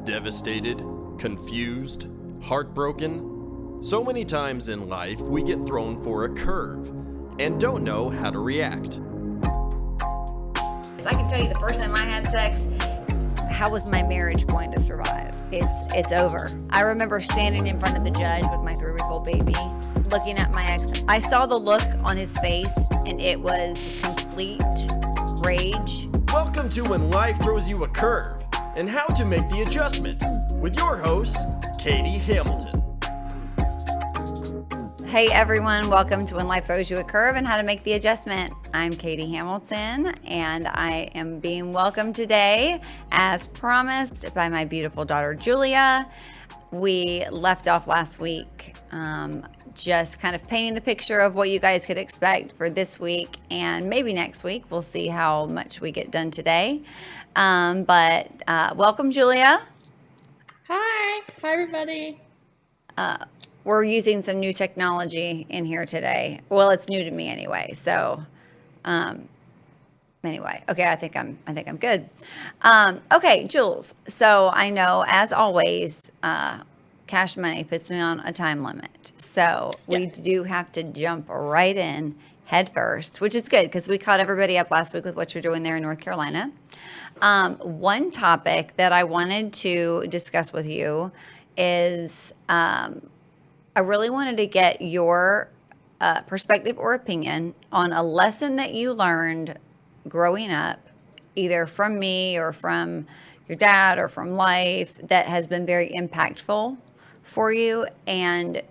Devastated, confused, heartbroken. So many times in life we get thrown for a curve and don't know how to react. I can tell you the first time I had sex, how was my marriage going to survive? It's over. I remember standing in front of the judge with my 3-week-old baby, looking at my ex. I saw the look on his face, and it was complete rage. Welcome to When Life Throws You a Curve and How to Make the Adjustment with your host, Katie Hamilton. Hey everyone, welcome to When Life Throws You a Curve and How to Make the Adjustment. I'm Katie Hamilton, and I am being welcomed today, as promised, by my beautiful daughter Julia. We left off last week just kind of painting the picture of what you guys could expect for this week and maybe next week. We'll see how much we get done today. But welcome, Julia. Hi everybody. We're using some new technology in here today. Well, it's new to me anyway. So, anyway, okay, I think I'm good. Okay, Jules. So I know, as always, Cash Money puts me on a time limit. So we do have to jump right in head first, which is good because we caught everybody up last week with what you're doing there in North Carolina. One topic that I wanted to discuss with you is I really wanted to get your perspective or opinion on a lesson that you learned growing up, either from me or from your dad or from life, that has been very impactful for you. And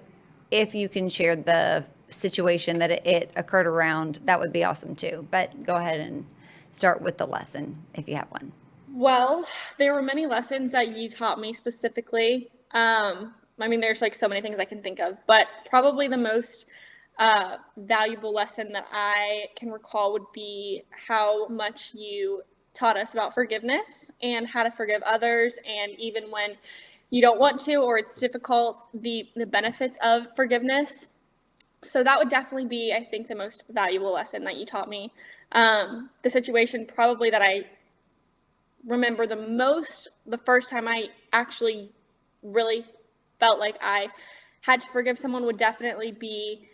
if you can share the situation that it occurred around, that would be awesome too. But go ahead and start with the lesson if you have one. Well, there were many lessons that you taught me specifically. There's like so many things I can think of, but probably the most valuable lesson that I can recall would be how much you taught us about forgiveness and how to forgive others, and even when you don't want to or it's difficult, the benefits of forgiveness. So that would definitely be, I think, the most valuable lesson that you taught me. The situation probably that I remember the most, the first time I actually really felt like I had to forgive someone, would definitely be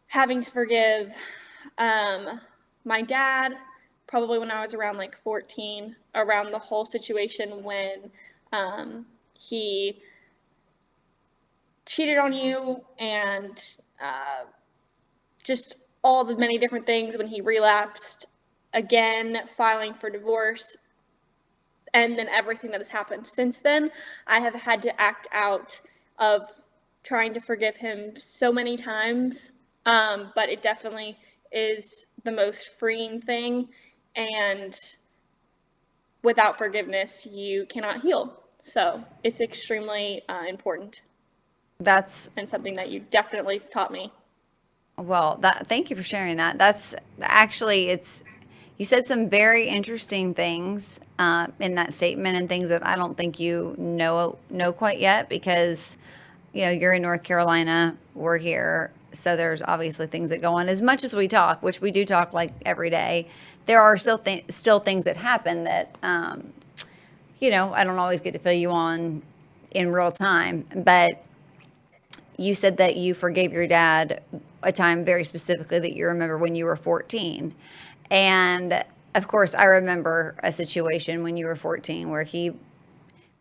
having to forgive my dad, probably when I was around like 14, around the whole situation when he cheated on you, and just all the many different things, when he relapsed again, filing for divorce, and then everything that has happened since then. I have had to act out of trying to forgive him so many times, but it definitely is the most freeing thing, and without forgiveness, you cannot heal. So it's extremely important. And something that you definitely taught me. Well, thank you for sharing that. That's actually, you said some very interesting things in that statement, and things that I don't think you know quite yet, because you're in North Carolina, we're here, so there's obviously things that go on. As much as we talk, which we do talk like every day, there are still things that happen that I don't always get to fill you on in real time. But you said that you forgave your dad a time very specifically that you remember when you were 14. And of course, I remember a situation when you were 14 where he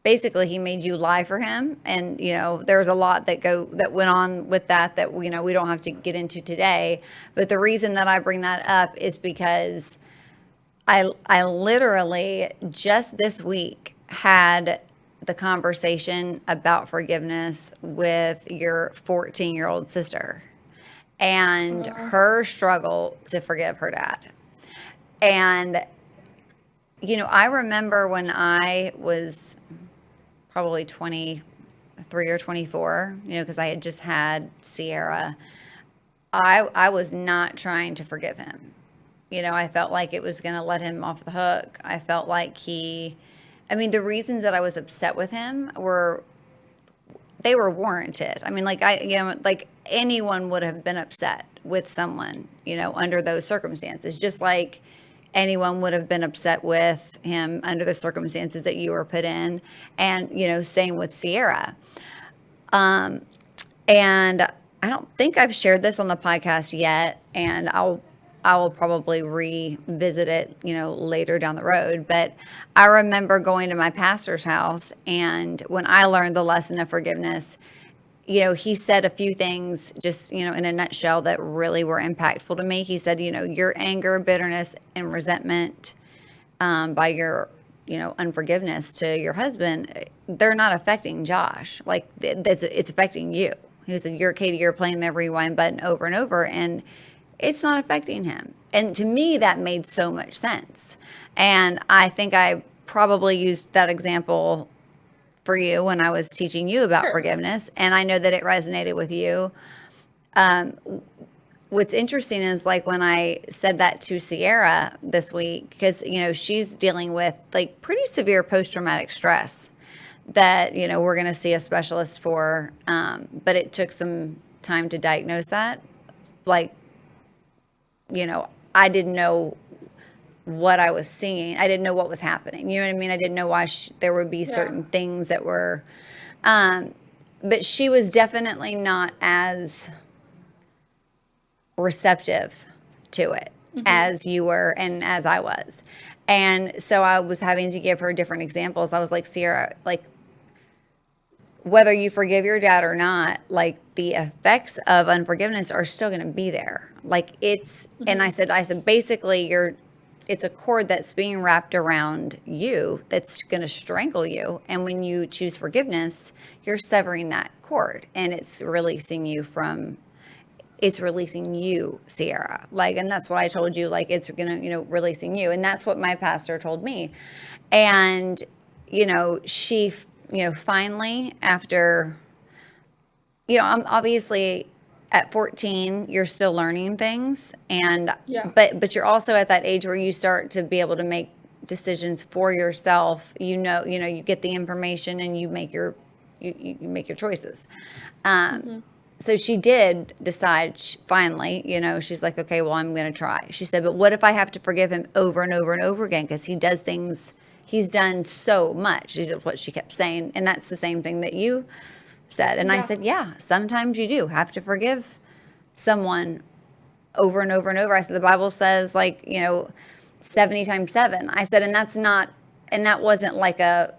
made you lie for him. And, there's a lot that went on with that we don't have to get into today. But the reason that I bring that up is because I literally just this week had the conversation about forgiveness with your 14-year-old sister and her struggle to forgive her dad. And, I remember when I was probably 23 or 24, because I had just had Sierra, I was not trying to forgive him. I felt like it was going to let him off the hook. I felt like the reasons that I was upset with him were warranted. Like anyone would have been upset with someone, under those circumstances. Just like anyone would have been upset with him under the circumstances that you were put in. And, same with Sierra. And I don't think I've shared this on the podcast yet, and I will probably revisit it, later down the road. But I remember going to my pastor's house, and when I learned the lesson of forgiveness, he said a few things just, in a nutshell that really were impactful to me. He said, your anger, bitterness, and resentment by your, unforgiveness to your husband, they're not affecting Josh. Like, it's affecting you. He said, Katie, you're playing the rewind button over and over, and it's not affecting him. And to me, that made so much sense. And I think I probably used that example for you when I was teaching you about forgiveness, and I know that it resonated with you. What's interesting is, like, when I said that to Sierra this week, because, she's dealing with like pretty severe post-traumatic stress that, we're going to see a specialist for, but it took some time to diagnose that. Like, I didn't know what I was seeing. I didn't know what was happening. You know what I mean? I didn't know why there would be certain things that were, but she was definitely not as receptive to it as you were and as I was. And so I was having to give her different examples. I was like, Sierra, like, whether you forgive your dad or not, like, the effects of unforgiveness are still going to be there. Like, it's, and I said, basically it's a cord that's being wrapped around you that's going to strangle you. And when you choose forgiveness, you're severing that cord, and it's releasing you, Sierra. Like, and that's what I told you, like, it's going to, releasing you. And that's what my pastor told me. And, she, finally, after, I'm obviously at 14, you're still learning things. And, but you're also at that age where you start to be able to make decisions for yourself. You get the information and you make your choices. So she did decide finally, she's like, okay, well, I'm going to try. She said, but what if I have to forgive him over and over and over again? Because he does things, he's done so much, is what she kept saying. And that's the same thing that you said. And I said, yeah, sometimes you do have to forgive someone over and over and over. I said, the Bible says, like, 70 times 7. I said, and that wasn't like an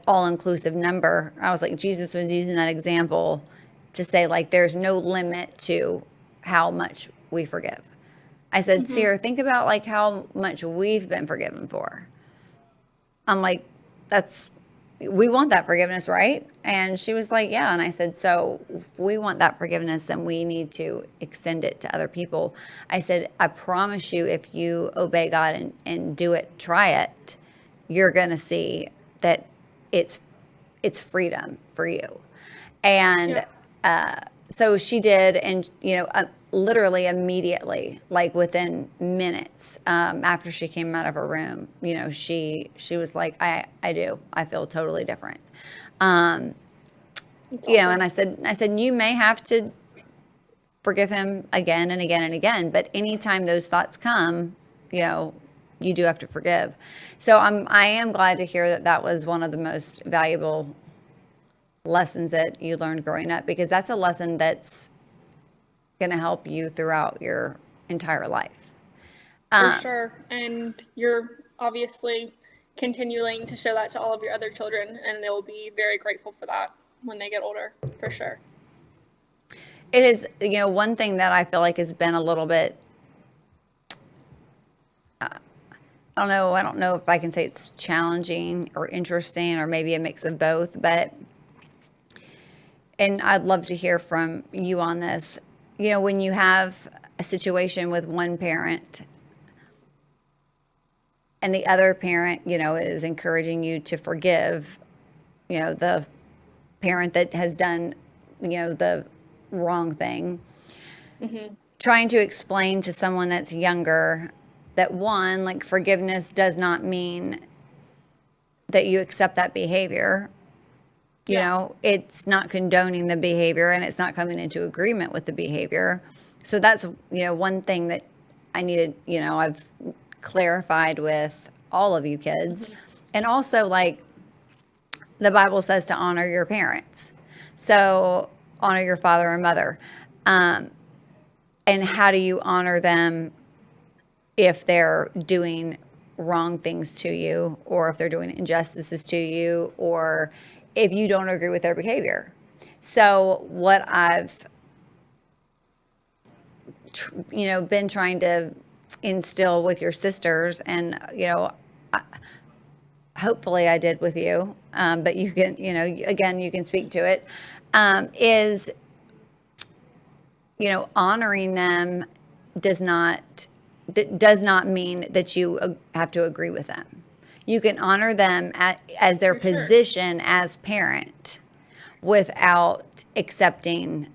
all-inclusive number. I was like, Jesus was using that example to say, like, there's no limit to how much we forgive. I said, Sierra, think about, like, how much we've been forgiven for. I'm like, we want that forgiveness, right? And she was like, yeah. And I said, so if we want that forgiveness, then we need to extend it to other people. I said, I promise you, if you obey God and do it, try it, you're going to see that it's freedom for you. And so she did, and, literally immediately, like within minutes after she came out of her room, she was like, I feel totally different. And I said, you may have to forgive him again and again and again, but anytime those thoughts come, you do have to forgive. So I am glad to hear that was one of the most valuable lessons that you learned growing up, because that's a lesson that's going to help you throughout your entire life. For sure. And you're obviously continuing to show that to all of your other children, and they will be very grateful for that when they get older, for sure. It is, one thing that I feel like has been a little bit, I don't know if I can say it's challenging or interesting or maybe a mix of both, and I'd love to hear from you on this. When you have a situation with one parent and the other parent, is encouraging you to forgive, the parent that has done, the wrong thing, trying to explain to someone that's younger that, one, like, forgiveness does not mean that you accept that behavior. It's not condoning the behavior, and it's not coming into agreement with the behavior. So that's, one thing that I needed, I've clarified with all of you kids. And also, like, the Bible says to honor your parents. So honor your father and mother. And how do you honor them if they're doing wrong things to you, or if they're doing injustices to you, or if you don't agree with their behavior? So what I've been trying to instill with your sisters, and hopefully I did with you, but you can, again, you can speak to it, is, honoring them does not mean that you have to agree with them. You can honor them as their position as parent without accepting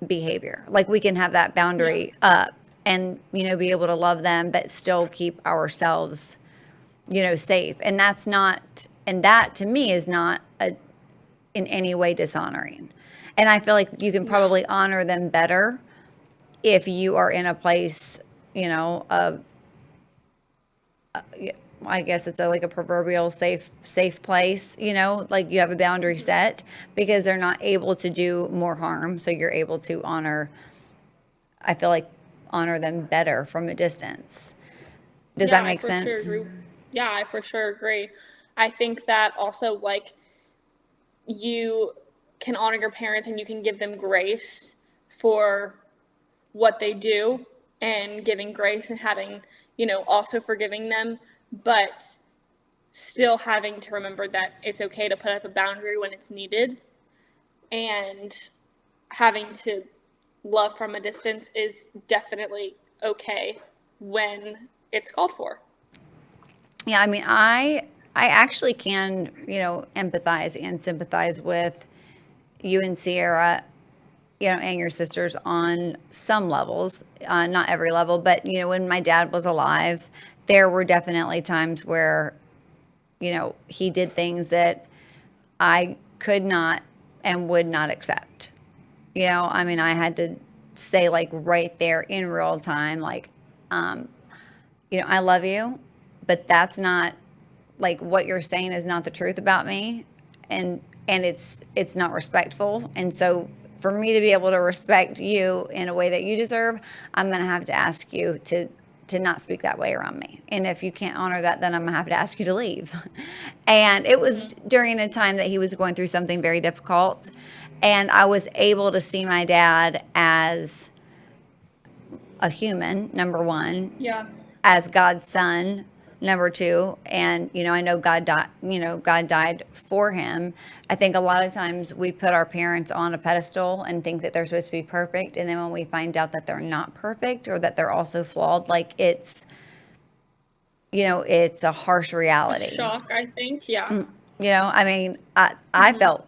behavior. Like, we can have that boundary up and, be able to love them, but still keep ourselves, safe. And that to me is not in any way dishonoring. And I feel like you can probably honor them better if you are in a place, of, I guess it's like a proverbial safe place, like you have a boundary set, because they're not able to do more harm. So you're able to I feel like, honor them better from a distance. Does that make sense? Sure. Yeah, I for sure agree. I think that also, like, you can honor your parents and you can give them grace for what they do, and giving grace and having, also forgiving them, but still having to remember that it's okay to put up a boundary when it's needed, and having to love from a distance is definitely okay when it's called for. Yeah, I mean, I actually can, empathize and sympathize with you and Sierra, and your sisters on some levels, not every level, but, when my dad was alive, there were definitely times where, he did things that I could not and would not accept. I mean, I had to say, like, right there in real time, like, I love you, but that's not, like, what you're saying is not the truth about me, and it's not respectful. And so for me to be able to respect you in a way that you deserve, I'm going to have to ask you to not speak that way around me. And if you can't honor that, then I'm going to have to ask you to leave. And it was during a time that he was going through something very difficult. And I was able to see my dad as a human, number one, as God's son, number two. And, I know God died for him. I think a lot of times we put our parents on a pedestal and think that they're supposed to be perfect. And then when we find out that they're not perfect, or that they're also flawed, like, it's a harsh reality. A shock, I think. Yeah. I mean, I felt,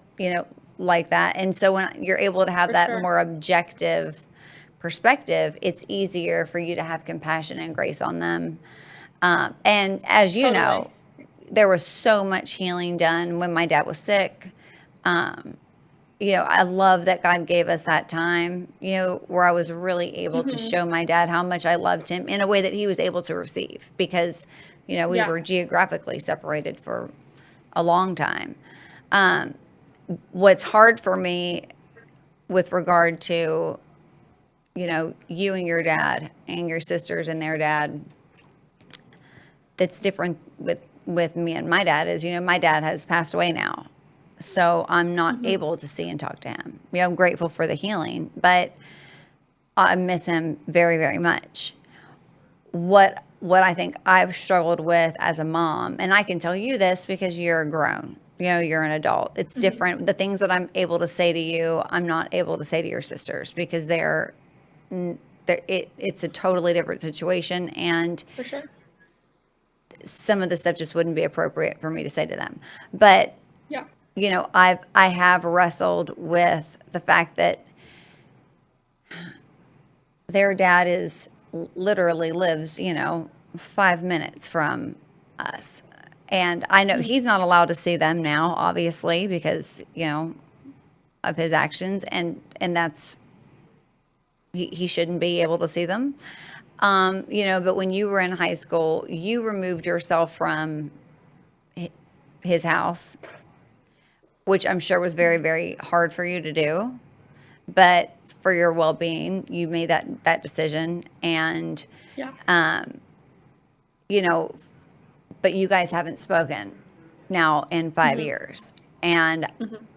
like that. And so when you're able to have that more objective perspective, it's easier for you to have compassion and grace on them. And as you know, there was so much healing done when my dad was sick. I love that God gave us that time, where I was really able to show my dad how much I loved him in a way that he was able to receive, because, we were geographically separated for a long time. What's hard for me with regard to, you and your dad and your sisters and their dad, that's different with me and my dad is, my dad has passed away now. So I'm not able to see and talk to him. I'm grateful for the healing, but I miss him very, very much. What I think I've struggled with as a mom, and I can tell you this because you're grown, you're an adult. It's different. The things that I'm able to say to you, I'm not able to say to your sisters, because it's a totally different situation. And For sure. some of the stuff just wouldn't be appropriate for me to say to them. But, Yeah. I have wrestled with the fact that their dad literally lives, 5 minutes from us. And I know he's not allowed to see them now, obviously, because, of his actions. And that's, he shouldn't be able to see them. But when you were in high school, you removed yourself from his house, which I'm sure was very, very hard for you to do. But for your well-being, you made that decision, and Yeah. you know, but you guys haven't spoken now in 5 years. And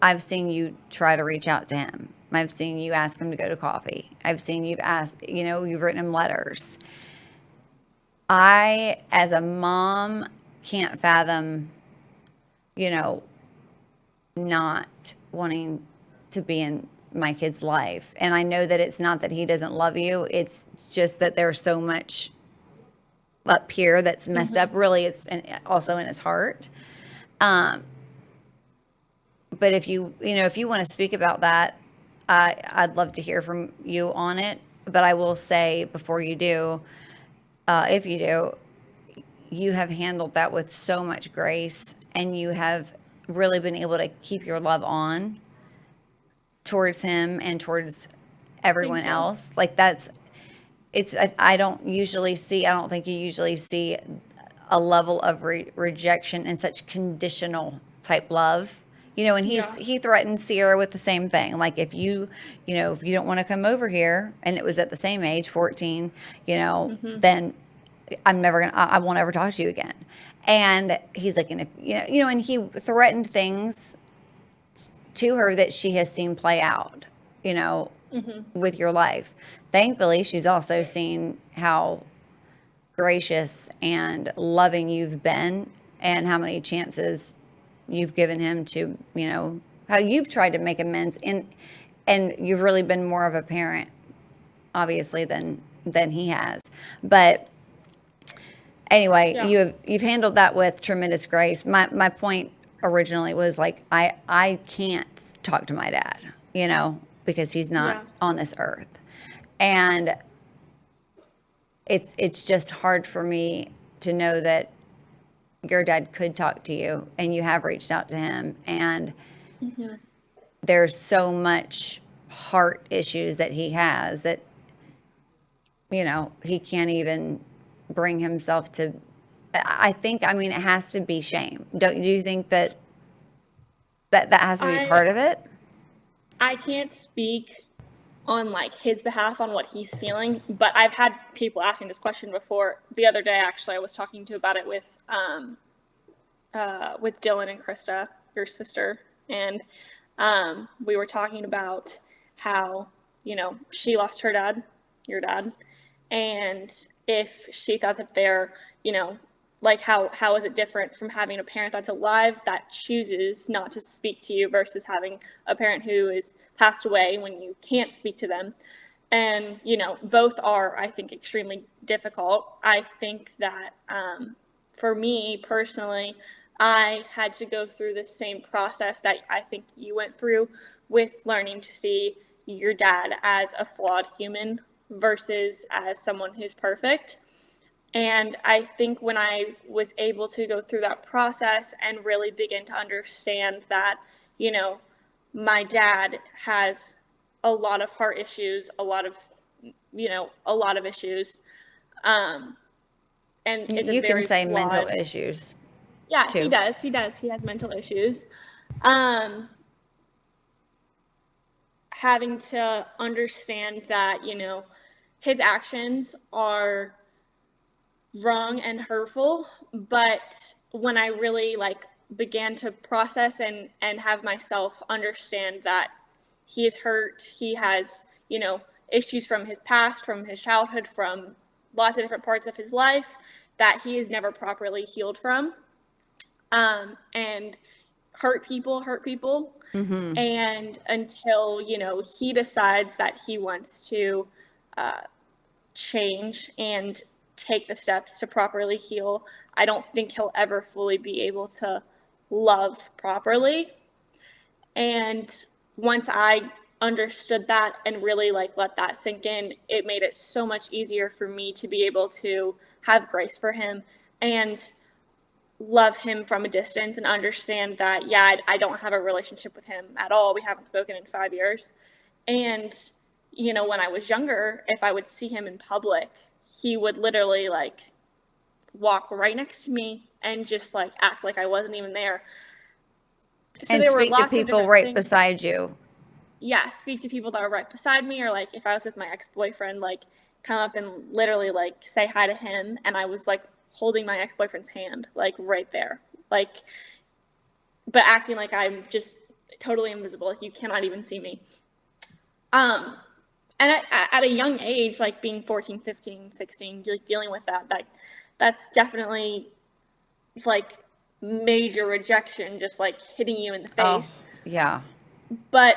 I've seen you try to reach out to him. I've seen you ask him to go to coffee. I've seen you've asked, you've written him letters. I, as a mom, can't fathom, you know, not wanting to be in my kid's life. And I know that it's not that he doesn't love you. It's just that there's so much up here that's messed up. Really, it's also in his heart. But if if you want to speak about that, I'd love to hear from you on it. But I will say before you do, if you do, you have handled that with so much grace, and you have really been able to keep your love on towards him and towards everyone Thank you. else. Like I don't think you usually see a level of rejection and such conditional type love. And Yeah. he threatened Sierra with the same thing. Like if if you don't want to come over here, and it was at the same age, 14, then I won't ever talk to you again. And he's like, and and he threatened things to her that she has seen play out, with your life. Thankfully, she's also seen how gracious and loving you've been, and how many chances you've given him to, how you've tried to make amends, and you've really been more of a parent, obviously, than he has. But anyway, Yeah. you've handled that with tremendous grace. My point originally was like, I can't talk to my dad, because he's not Yeah. on this earth. And it's just hard for me to know that your dad could talk to you, and you have reached out to him, and there's so much heart issues that he has that he can't even bring himself to. I mean, it has to be shame. Do you think that has to be I part of it? I can't speak on like his behalf on what he's feeling, but I've had people ask me this question before. The other day, actually, I was talking to about it with Dylan and Krista, your sister, and we were talking about how she lost her dad, your dad, and if she thought that they're like how is it different from having a parent that's alive that chooses not to speak to you versus having a parent who is passed away when you can't speak to them. And both are, I think, extremely difficult. I think that for me personally, I had to go through the same process that I think you went through with learning to see your dad as a flawed human versus as someone who's perfect. And I think when I was able to go through that process and really begin to understand that, my dad has a lot of heart issues, a lot of issues, and is a You can very say mental flawed. issues Yeah, he too. does. He does. He has mental issues. Um, Having to understand that, his actions are wrong and hurtful, but when I really began to process and have myself understand that he is hurt, he has issues from his past, from his childhood, from lots of different parts of his life that he is never properly healed from, and hurt people, and until he decides that he wants to change and take the steps to properly heal, I don't think he'll ever fully be able to love properly. And once I understood that and really let that sink in, it made it so much easier for me to be able to have grace for him and love him from a distance and understand that, yeah, I don't have a relationship with him at all. We haven't spoken in 5 years. And when I was younger, if I would see him in public, he would literally like walk right next to me and just like act like I wasn't even there. So And there were speak to lots of people different right things. beside you. Yeah, speak to people that were right beside me, or like if I was with my ex-boyfriend, like come up and literally like say hi to him, and I was like holding my ex-boyfriend's hand like right there, like, but acting like I'm just totally invisible, like you cannot even see me. um and at a young age, like being 14, 15, 16, like dealing with that's definitely like major rejection, just like hitting you in the Oh, face. yeah. But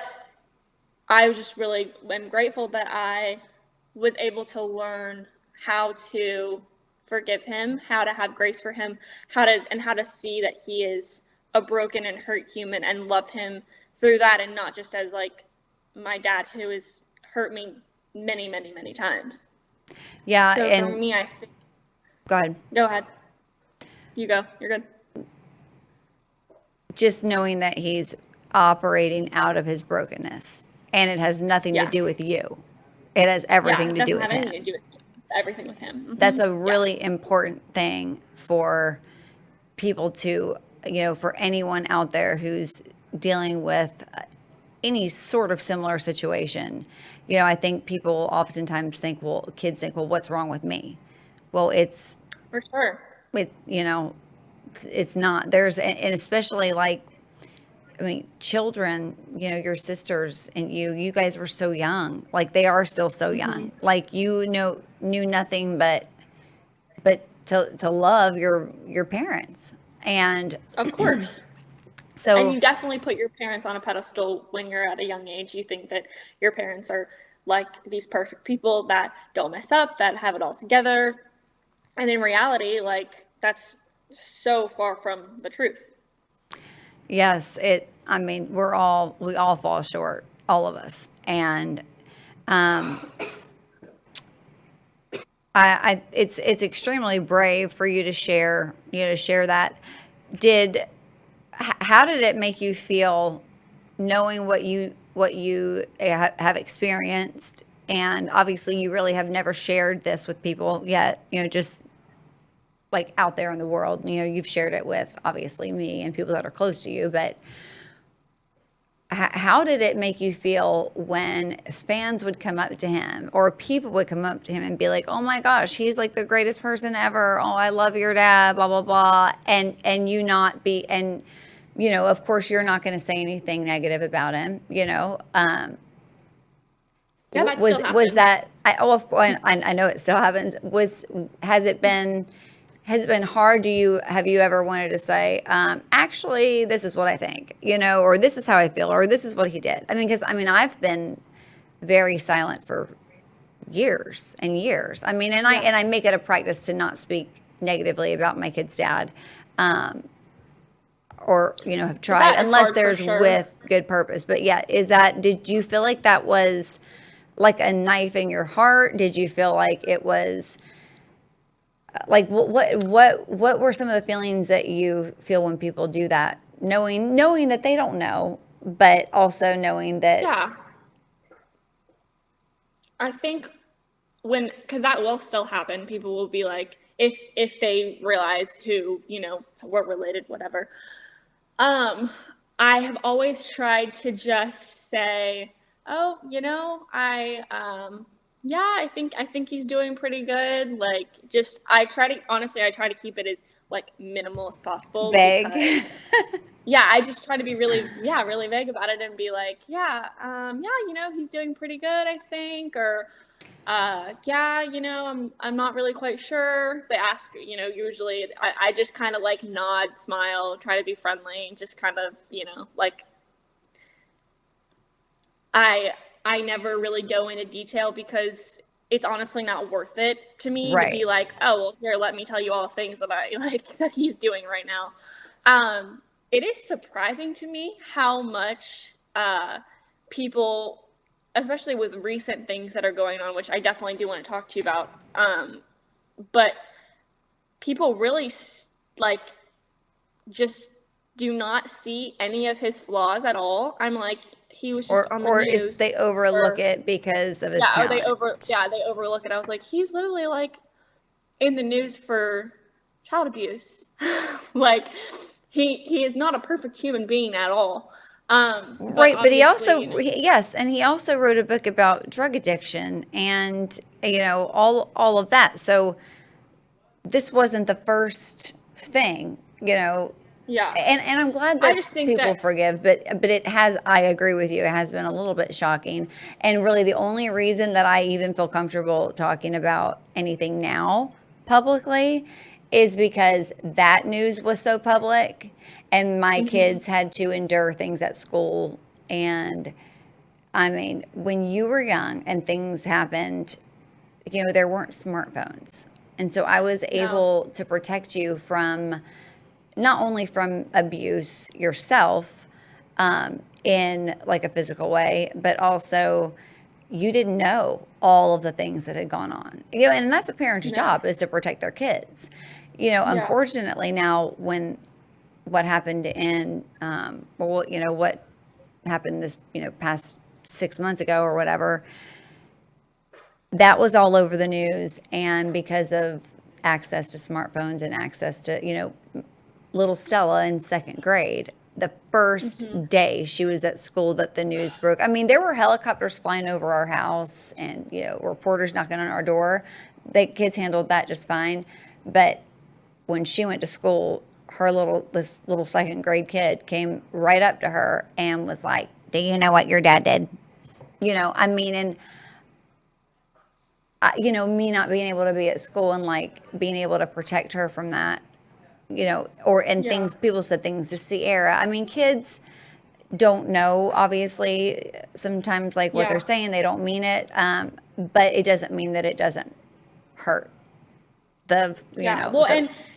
I was just really am grateful that I was able to learn how to forgive him, how to have grace for him, how to see that he is a broken and hurt human, and love him through that, and not just as like my dad who has hurt me many, many, many times. Yeah. So for And me, I think, go ahead. go ahead. You go. You're good. Just knowing that he's operating out of his brokenness and it has nothing to Yeah. do with you. It has Yeah. everything It to do doesn't with have him. anything to do with everything with him. That's a Yeah. really important thing for people to, for anyone out there who's dealing with any sort of similar situation. I think people oftentimes think, well, kids think, well, what's wrong with me? Well, For sure. it's not. And especially like, I mean, children, your sisters and you guys were so young. Like they are still so young. Like knew nothing but to love your parents. And Of course. And so you definitely put your parents on a pedestal when you're at a young age. You think that your parents are like these perfect people that don't mess up, that have it all together. And in reality, like that's so far from the truth. yes, I mean, we all fall short, all of us. And it's extremely brave for you to share, that. How did it make you feel knowing what you have experienced? And obviously you really have never shared this with people yet, just like out there in the world. You've shared it with obviously me and people that are close to you, but how did it make you feel when fans would come up to him or people would come up to him and be like, oh my gosh, he's like the greatest person ever. Oh, I love your dad, blah, blah, blah. And you not be, and, of course you're not going to say anything negative about him, Yeah, that was still happens. that, of course, I know it still happens. Has it been hard? Have you ever wanted to say, actually, this is what I think, or this is how I feel, or this is what he did? I mean, because I've been very silent for years and years. I mean, and I make it a practice to not speak negatively about my kid's dad, or have tried, That is unless hard for there's sure. with good purpose. But yeah, did you feel like that was like a knife in your heart? Did you feel like it was? Like what were some of the feelings that you feel when people do that, knowing that they don't know, but also knowing that Yeah. I think because that will still happen, people will be like, if they realize who, we're related, whatever. I have always tried to just say, oh, yeah, I think he's doing pretty good. Like, just I try to keep it as like minimal as possible, vague. because yeah, I just try to be really vague about it and be like, yeah, he's doing pretty good, I think, or yeah, I'm not really quite sure. They ask, usually I just kind of like nod, smile, try to be friendly, and just kind of, like I I never really go into detail, because it's honestly not worth it to me to be Right. like, oh, well, here, let me tell you all the things that I like that he's doing right now. It is surprising to me how much people, especially with recent things that are going on, which I definitely do want to talk to you about, but people really like just do not see any of his flaws at all. I'm like, he was just on the Or it's news they overlook for, it because of his yeah, or talent. they overlook it. I was like, he's literally like in the news for child abuse. Like he is not a perfect human being at all. But Right, but he obviously, also yes, and he also wrote a book about drug addiction and all of that. So this wasn't the first thing, yeah. and I'm glad I that just think people that, forgive, but it has, I agree with you, it has been a little bit shocking. And really the only reason that I even feel comfortable talking about anything now publicly is because that news was so public and my kids had to endure things at school. And I mean, when you were young and things happened, there weren't smartphones. And so I was no, able to protect you from not only from abuse yourself in like a physical way, but also you didn't know all of the things that had gone on. And that's a parent's no, job, is to protect their kids. yeah, Unfortunately now when what happened in what happened this past 6 months ago or whatever, that was all over the news. And because of access to smartphones and access to little Stella in second grade, the first day she was at school that the news broke. I mean, there were helicopters flying over our house and, reporters knocking on our door. The kids handled that just fine. But when she went to school, this little second grade kid came right up to her and was like, "Do you know what your dad did?" I mean, and me not being able to be at school and like being able to protect her from that, and yeah, things, people said things to Sierra. I mean, kids don't know, obviously, sometimes like what they're yeah. saying, they don't mean it. But it doesn't mean that it doesn't hurt Yeah, well,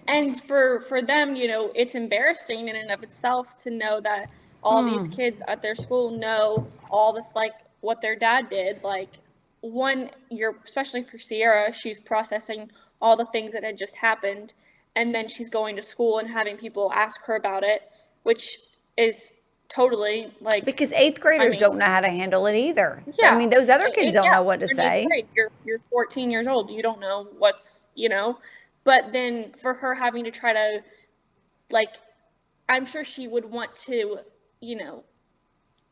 and for them, it's embarrassing in and of itself to know that all these kids at their school know all this, like what their dad did. Like, you're, especially for Sierra, she's processing all the things that had just happened, and then she's going to school and having people ask her about it, which is totally like, because eighth I graders mean, don't know how to handle it either. I yeah, mean, those other kids don't yeah, know what to you're in eighth say. grade. You're 14 years old. You don't know what's. But then for her having to try to, like, I'm sure she would want to, you know,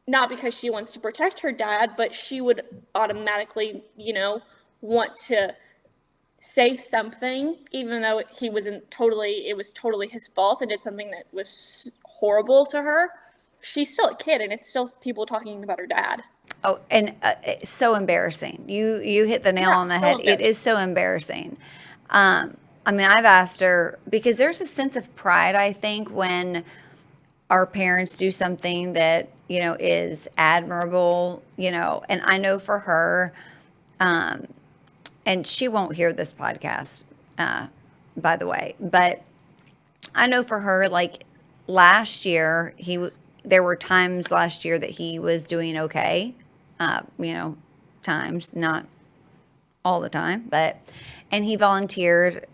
not because she wants to protect her dad, but she would automatically, want to say something, even though it was totally his fault and did something that was horrible to her. She's still a kid, and it's still people talking about her dad. Oh, and it's so embarrassing. You hit the nail Yeah, on the so head. It is embarrassing. so embarrassing. I mean, I've asked her because there's a sense of pride, I think, when our parents do something that is admirable. And I know for her, and she won't hear this podcast, by the way, but I know for her, like last year, there were times last year that he was doing okay. Times, not all the time, and he volunteered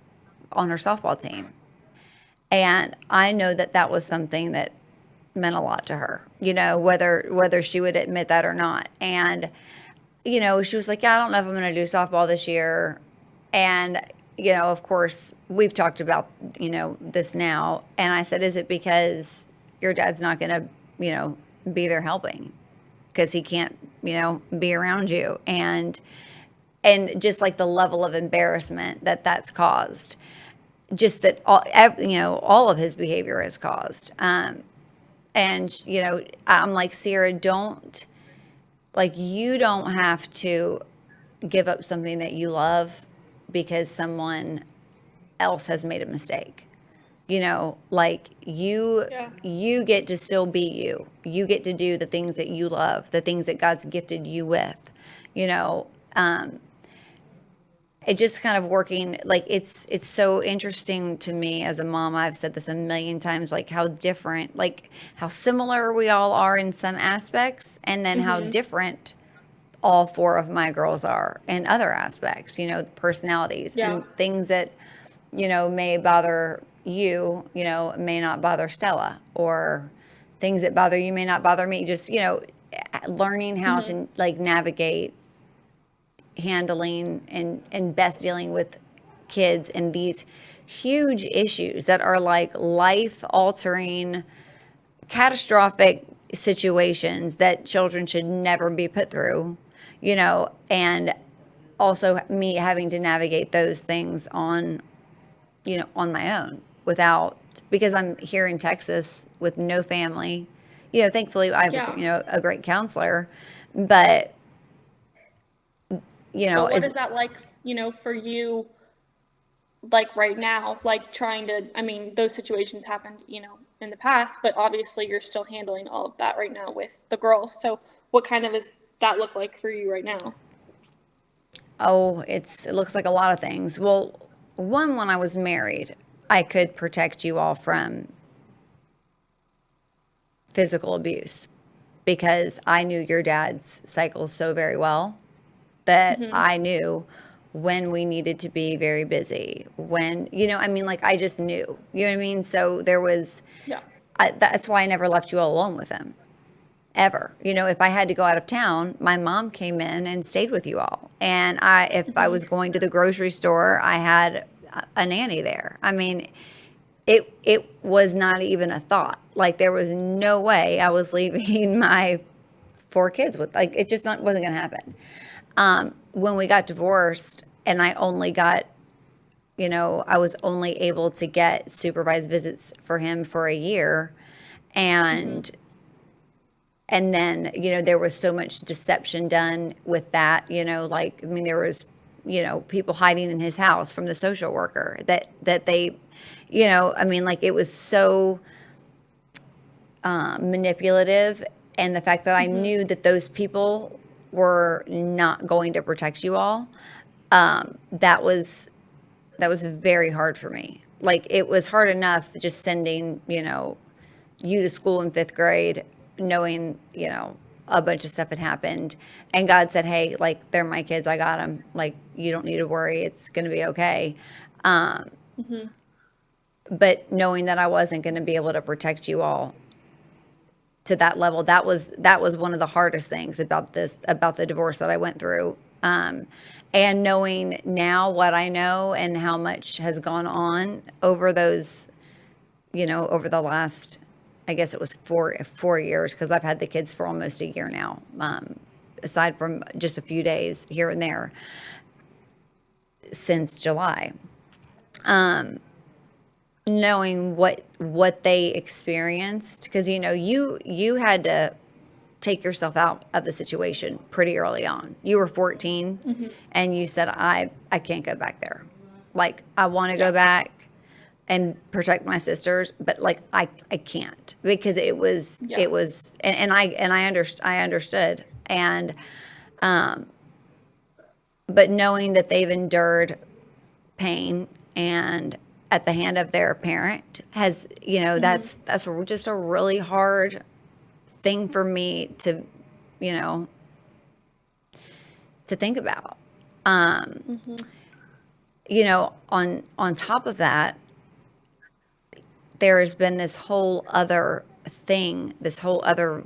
on her softball team. And I know that that was something that meant a lot to her, whether she would admit that or not. And, she was like, yeah, I don't know if I'm going to do softball this year. And, of course, we've talked about, this now. And I said, is it because your dad's not going to, be there helping? Because he can't, be around you. And just like the level of embarrassment that's caused, just that all of his behavior has caused. And I'm like, Sierra, you don't have to give up something that you love because someone else has made a mistake. Like Yeah. you get to still be you. You get to do the things that you love, the things that God's gifted you with. You know, it just kind of working, like it's so interesting to me as a mom. I've said this a million times, like how different, like how similar we all are in some aspects, and then how different all four of my girls are in other aspects, personalities Yeah. and things that may bother you, may not bother Stella, or things that bother you may not bother me. Just learning how to like navigate handling and best dealing with kids and these huge issues that are like life altering, catastrophic situations that children should never be put through, and also me having to navigate those things on my own because I'm here in Texas with no family. Thankfully I have, Yeah. a great counselor, but, But what is is that like, for you, like right now, like trying to, I mean, those situations happened, in the past, but obviously you're still handling all of that right now with the girls. So what kind of is that look like for you right now? Oh, it looks like a lot of things. Well, when I was married, I could protect you all from physical abuse because I knew your dad's cycle so very well that I knew when we needed to be very busy. When, like I just knew, you know what I mean? So Yeah. that's why I never left you all alone with him. Ever. If I had to go out of town, my mom came in and stayed with you all. And if I was going to the grocery store, I had a nanny there. I mean, it was not even a thought. Like there was no way I was leaving my 4 kids with, like, it just wasn't going to happen. When we got divorced and I only got, I was only able to get supervised visits for him for a year. And then, there was so much deception done with that, like, I mean, there was, people hiding in his house from the social worker that they, I mean, like it was so manipulative. And the fact that I knew that those people were not going to protect you all, that was very hard for me. Like it was hard enough just sending, you to school in 5th grade, knowing, a bunch of stuff had happened. And God said, hey, like, they're my kids. I got them. Like, you don't need to worry. It's going to be okay. But knowing that I wasn't going to be able to protect you all to that level, that was one of the hardest things about the divorce that I went through. And knowing now what I know and how much has gone on over those, over the last, I guess it was 4 years, because I've had the kids for almost a year now, aside from just a few days here and there since July. Knowing what they experienced, because you had to take yourself out of the situation pretty early on. You were 14, and you said, I can't go back there. Like I want to go back and protect my sisters, but like I can't, because it was and I understood. And but knowing that they've endured pain and at the hand of their parent has, that's just a really hard thing for me to, to think about. On top of that, there has been this whole other thing, this whole other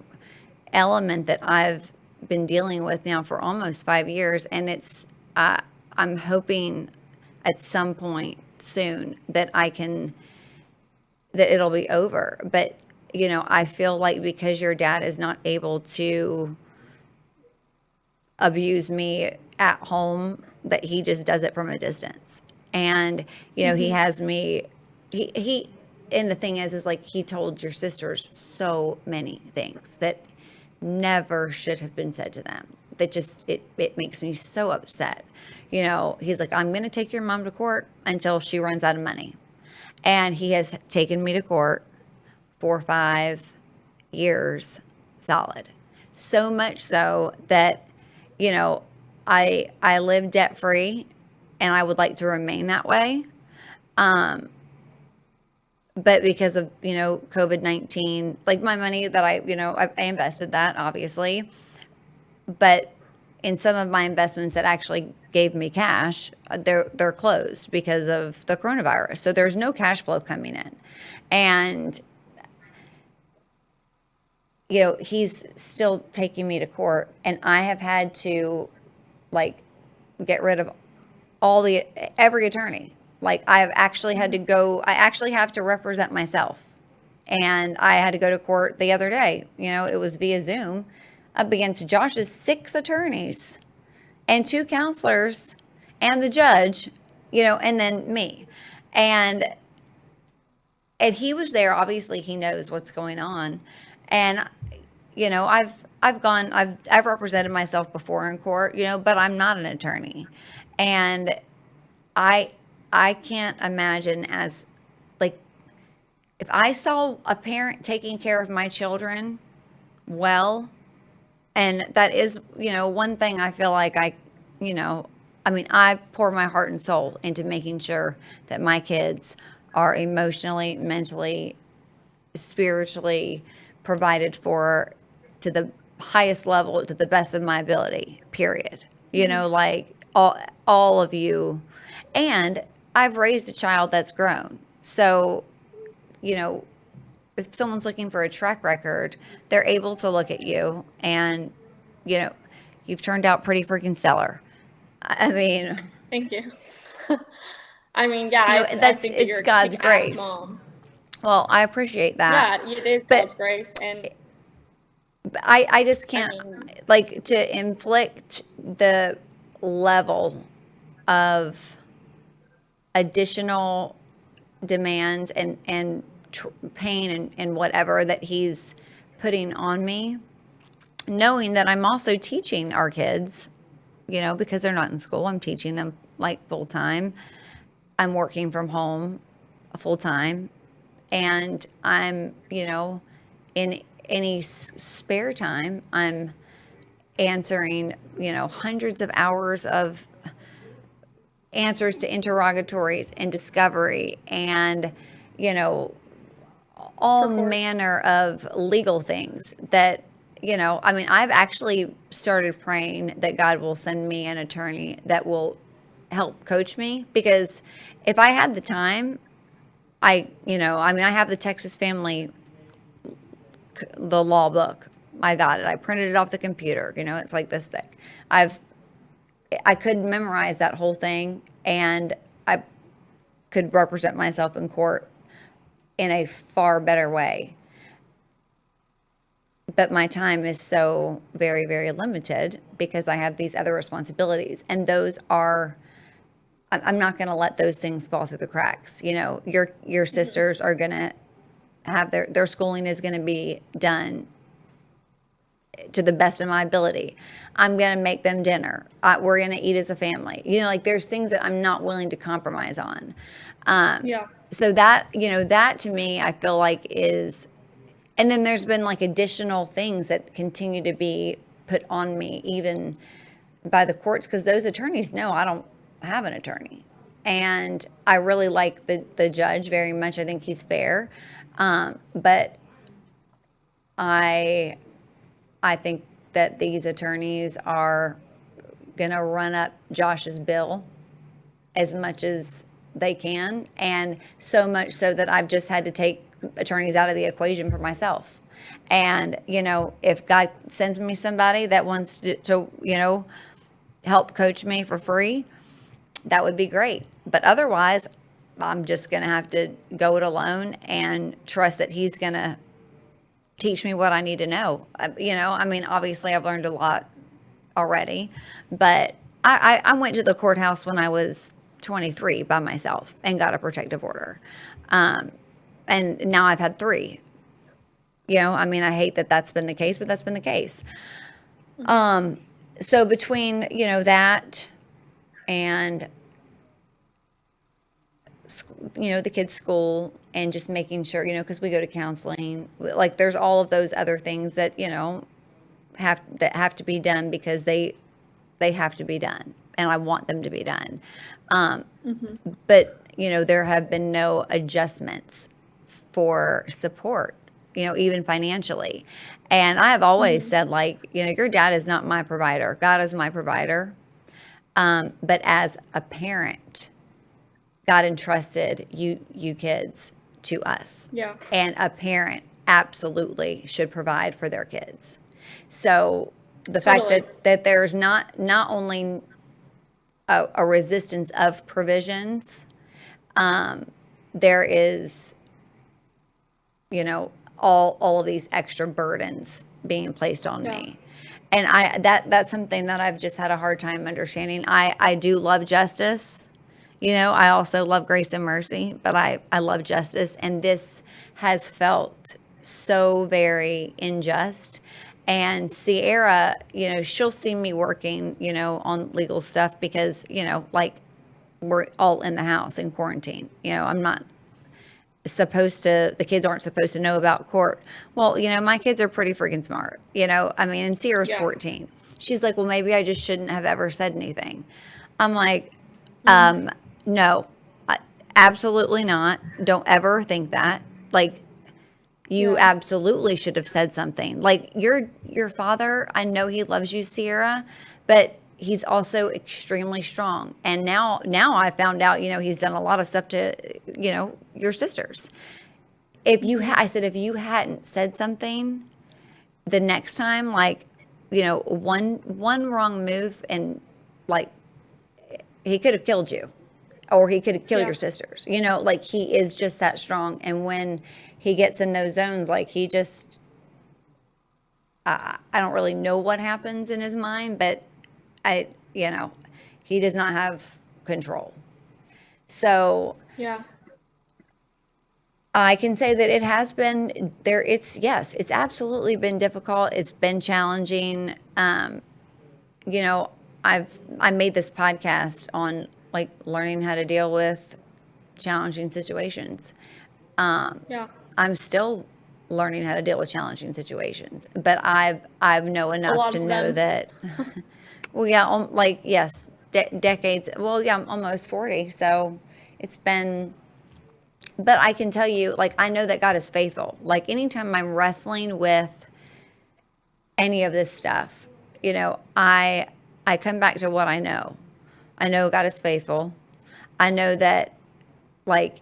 element that I've been dealing with now for almost 5 years. And I'm hoping at some point soon that it'll be over. But, I feel like because your dad is not able to abuse me at home, that he just does it from a distance. And, he has me, and the thing is like he told your sisters so many things that never should have been said to them. That just, it makes me so upset. He's like, I'm going to take your mom to court until she runs out of money. And he has taken me to court for 5 years solid. So much so that, I live debt free and I would like to remain that way. But because of, COVID-19, like my money that I invested that obviously, but in some of my investments that actually gave me cash, they're closed because of the coronavirus. So there's no cash flow coming in. And, he's still taking me to court, and I have had to like get rid of every attorney. Like I've actually had to go, I actually have to represent myself. And I had to go to court the other day. It was via Zoom up against Josh's 6 attorneys and 2 counselors and the judge, and then me. And he was there. Obviously he knows what's going on. And I've represented myself before in court, but I'm not an attorney. And I can't imagine as like if I saw a parent taking care of my children well, and that is, one thing I feel like I pour my heart and soul into making sure that my kids are emotionally, mentally, spiritually provided for to the highest level, to the best of my ability, period. Like all of you. And I've raised a child that's grown. So, if someone's looking for a track record, they're able to look at you and, you've turned out pretty freaking stellar. I mean, Thank you. I mean, yeah, I think that it's you're a God's kick-ass grace. mom. Well, I appreciate that. Yeah, it is But God's grace, and I just can't mean, like to inflict the level of additional demands and pain and whatever that he's putting on me, knowing that I'm also teaching our kids, because they're not in school. I'm teaching them like full time. I'm working from home full time, and I'm, in any spare time, I'm answering, hundreds of hours of answers to interrogatories and discovery and, all manner of legal things that, I've actually started praying that God will send me an attorney that will help coach me, because if I had the time, I have the Texas Family, the law book. I got it. I printed it off the computer. It's like this thick. I could memorize that whole thing, and I could represent myself in court in a far better way. But my time is so very, very limited because I have these other responsibilities, and I'm not going to let those things fall through the cracks. Your sisters are going to have their schooling is going to be done to the best of my ability. I'm going to make them dinner. We're going to eat as a family. Like there's things that I'm not willing to compromise on. yeah. So that, that to me, I feel like is, and then there's been like additional things that continue to be put on me, even by the courts, because those attorneys know I don't have an attorney. And I really like the judge very much. I think he's fair. But I think that these attorneys are going to run up Josh's bill as much as they can, and so much so that I've just had to take attorneys out of the equation for myself. And, if God sends me somebody that wants to help coach me for free, that would be great. But otherwise, I'm just going to have to go it alone and trust that he's going to teach me what I need to know. Obviously I've learned a lot already, but I went to the courthouse when I was 23 by myself and got a protective order. And now I've had 3. I hate that that's been the case, but that's been the case. So between, that and, the kids' school and just making sure, because we go to counseling, like there's all of those other things that, have to be done because they have to be done, and I want them to be done. But, there have been no adjustments for support, even financially. And I have always said, like, your dad is not my provider. God is my provider. But as a parent, God entrusted you kids to us. Yeah. And a parent, absolutely should provide for their kids. So the fact Totally. that there's not only a resistance of provisions, there is, all of these extra burdens being placed on Yeah. me. And that's something that I've just had a hard time understanding. I do love justice. I also love grace and mercy, but I love justice. And this has felt so very unjust. And Sierra, she'll see me working, on legal stuff because, like we're all in the house in quarantine. I'm not the kids aren't supposed to know about court. Well, my kids are pretty freaking smart, I mean, and Sierra's Yeah. 14. She's like, well, maybe I just shouldn't have ever said anything. I'm like, no, absolutely not. Don't ever think that. Like, you Yeah. absolutely should have said something. Like your father, I know he loves you, Sierra, but he's also extremely strong. And now I found out, he's done a lot of stuff to, your sisters. I said, if you hadn't said something the next time, like, one wrong move and like he could have killed you or he could kill Yeah. your sisters. Like he is just that strong. And when he gets in those zones, like he just, I don't really know what happens in his mind, but he does not have control. So Yeah. I can say that it has been there. It's absolutely been difficult. It's been challenging. I made this podcast on like learning how to deal with challenging situations. Yeah. I'm still learning how to deal with challenging situations, but I've know enough lot to of know them. that. Well, yeah, like yes, decades. Well, yeah, I'm almost 40, so it's been. But I can tell you, like I know that God is faithful. Like anytime I'm wrestling with any of this stuff, I come back to what I know. I know God is faithful. I know that like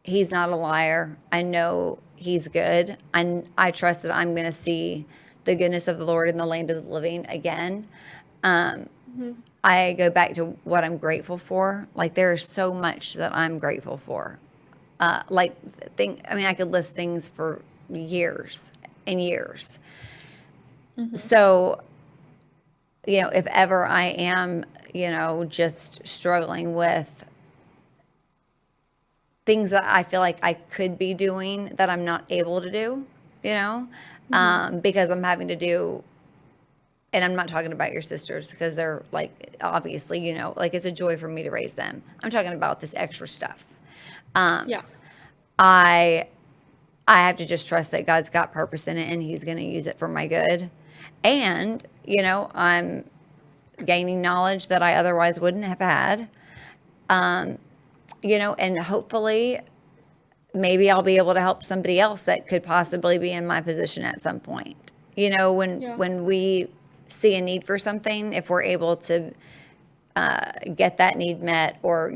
he's not a liar. I know he's good. I trust that I'm going to see the goodness of the Lord in the land of the living again. I go back to what I'm grateful for. Like there is so much that I'm grateful for. I mean, I could list things for years and years. So, if ever I am, just struggling with things that I feel like I could be doing that I'm not able to do, because I'm having to do, and I'm not talking about your sisters because they're like, obviously, like it's a joy for me to raise them. I'm talking about this extra stuff. Yeah. I have to just trust that God's got purpose in it and he's going to use it for my good. And, I'm gaining knowledge that I otherwise wouldn't have had. And hopefully maybe I'll be able to help somebody else that could possibly be in my position at some point. When we see a need for something, if we're able to get that need met, or,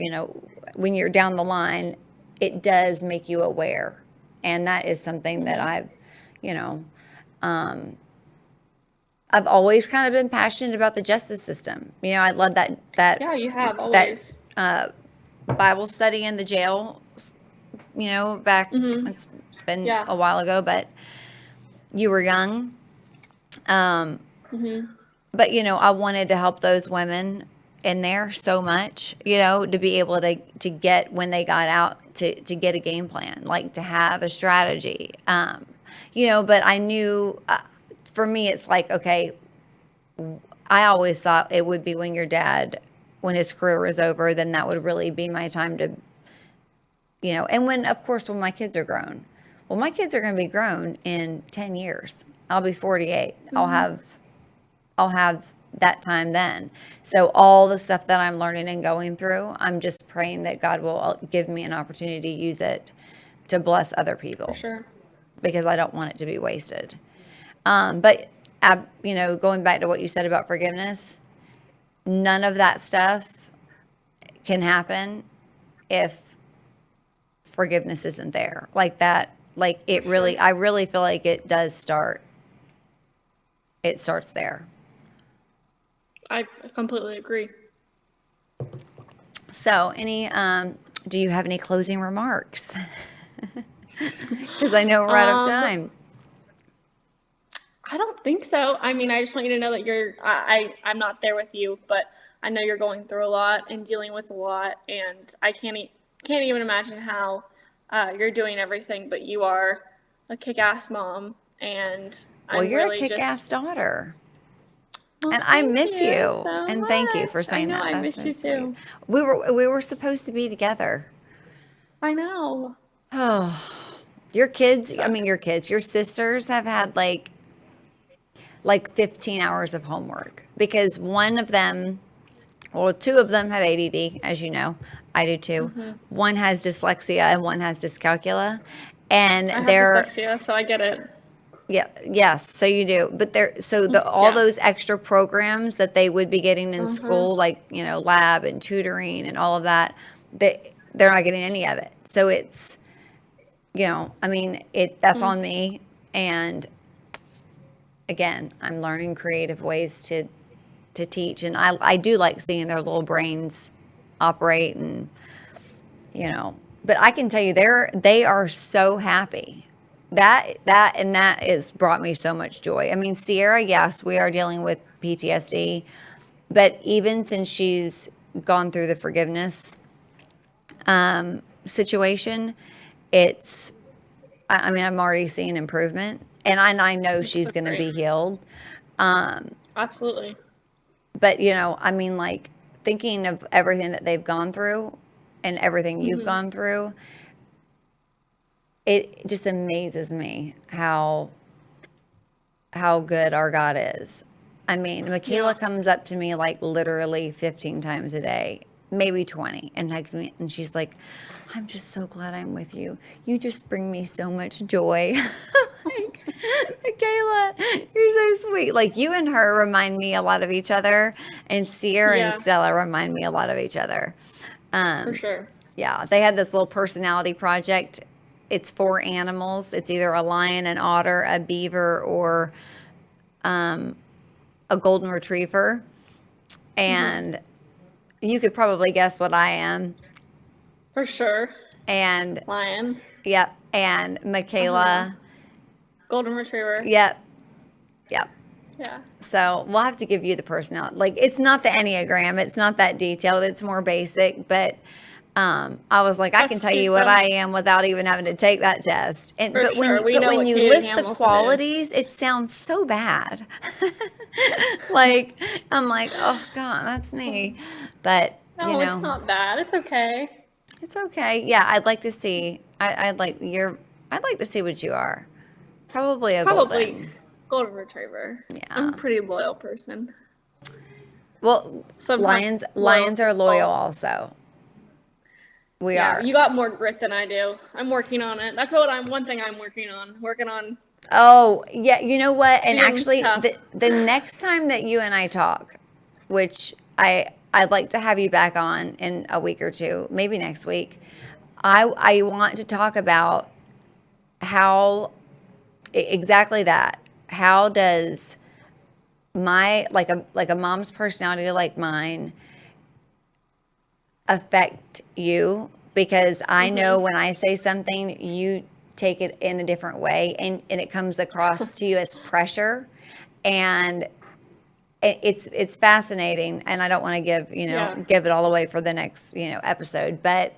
when you're down the line, it does make you aware. And that is something that I've always kind of been passionate about the justice system. I love that Yeah, you have always. Bible study in the jail, back, it's been Yeah. a while ago, but you were young. But, I wanted to help those women in there so much, to be able to get, when they got out, to get a game plan, like to have a strategy. But I knew, for me, it's like, okay, I always thought it would be when when his career was over, then that would really be my time to, and when my kids are grown. Well, my kids are going to be grown in 10 years. I'll be 48. I'll have that time then. So all the stuff that I'm learning and going through, I'm just praying that God will give me an opportunity to use it to bless other people. For sure. Because I don't want it to be wasted. But going back to what you said about forgiveness, none of that stuff can happen if forgiveness isn't there. Like that Like it really, I really feel like it does start. It starts there. I completely agree. So, do you have any closing remarks? Because I know we're out of Um, time. I don't think so. I mean, I just want you to know that I'm not there with you, but I know you're going through a lot and dealing with a lot, and I can't even imagine how you're doing everything, but you are a kick-ass mom, and Well, I'm you're a really kick-ass just, daughter. well, And I thank miss you you. so And thank you for much. I saying know that. I That's miss so you sweet. too. We were supposed to be together. I know. Oh, your kids, I mean Sucks. your kids, your sisters have had like 15 hours of homework because one of them, well, two of them have ADD, as you know. I do too. Hmm. One has dyslexia and one has dyscalculia. And I have they're, dyslexia, so I get it. yeah, yes, so you do. But they're, so the, all Yeah. those extra programs that they would be getting in Hmm. school, like, lab and tutoring and all of that, they're not getting any of it. So it's, I mean, that's on me. And again, I'm learning creative ways to teach, and I do like seeing their little brains operate, and but I can tell you they are so happy. That has brought me so much joy. I mean, Sierra, yes, we are dealing with PTSD, but even since she's gone through the forgiveness situation, it's I mean, I'm already seeing improvement, and I know It's she's so going to great. be healed. Absolutely. But I mean, like thinking of everything that they've gone through and everything you've Hmm. gone through, it just amazes me how good our God is. I mean, Yeah. Michaela comes up to me like literally 15 times a day, maybe 20, and hugs me. And she's like, I'm just so glad I'm with you. You just bring me so much joy. Like, Michaela, you're so sweet. Like, you and her remind me a lot of each other, and Sierra and Yeah, Stella remind me a lot of each other. for sure. Yeah, they had this little personality project. It's for animals. It's either a lion, an otter, a beaver, or a golden retriever. Hmm. And you could probably guess what I am. For sure. And Lion. yep, and Uh-huh. Michaela. Golden Retriever. Yep, yep. Yeah. So we'll have to give you the personality. Like it's not the Enneagram. It's not that detailed. It's more basic. But I was like, I can That's tell you cute what though. I am without even having to take that test. And For but sure. We know when what you Katie list the Hamilton is. qualities, it sounds so bad. Like I'm like, oh God, that's me. But No, it's not bad. It's okay. it's okay. Yeah, I'd like to see. I'd like your. I'd like to see what you are. Probably a Probably golden. Golden Retriever. I'm Yeah. a pretty loyal person. Well, lions Sometimes loyal lions are loyal people. also. We Yeah, are. you got more grit than I do. I'm working on it. That's what one thing I'm working on. Working on Oh, yeah, you know what? And being actually tough. the next time that you and I talk, which I'd like to have you back on in a week or two, maybe next week. I want to talk about how exactly that. How does my like a mom's personality like mine affect you? Because I know Hmm. when I say something, you take it in a different way, and it comes across to you as pressure. And it's fascinating, and I don't want to Yeah. give it all away for the next episode, but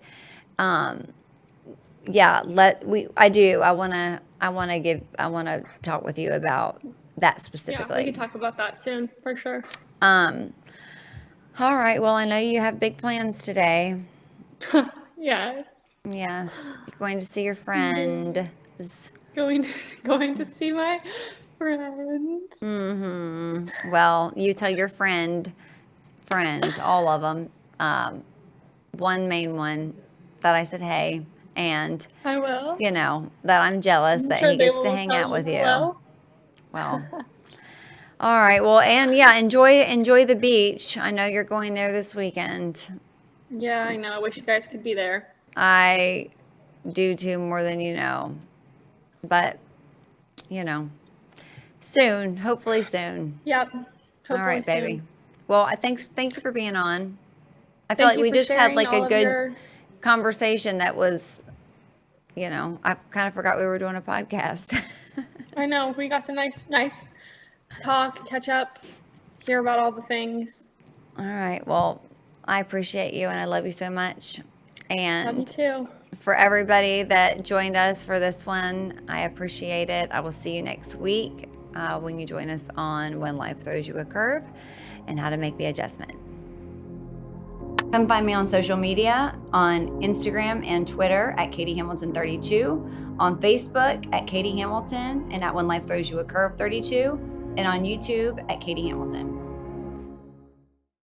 yeah, let we I do I want to talk with you about that Yeah, we can specifically. talk about that soon for sure. All right, well, I know you have big plans today. Yeah. Yes, you're going to see your Going friend. going to, going to see my friend. Well, you tell your friends, all of them, one main one, that I said hey, and I will. that I'm jealous I'm that sure he they gets to will hang tell out you with you. hello. Well, all right. Well, and yeah, enjoy the beach. I know you're going there this weekend. Yeah, I know. I wish you guys could be there. I do too, more than you know. but soon, hopefully soon. Yep. All Hopefully right, baby. soon. Well, thank you for being on. I feel Thank like you we for just had sharing like all a of good your- conversation that was, I kind of forgot we were doing a podcast. I know, we got to nice talk, catch up, hear about all the things. All right. Well, I appreciate you and I love you so much. Love you And too. for everybody that joined us for this one, I appreciate it. I will see you next week when you join us on When Life Throws You a Curve and how to make the adjustment. Come find me on social media on Instagram and Twitter at Katie Hamilton 32, on Facebook at Katie Hamilton, and at When Life Throws You a Curve 32, and on YouTube at Katie Hamilton.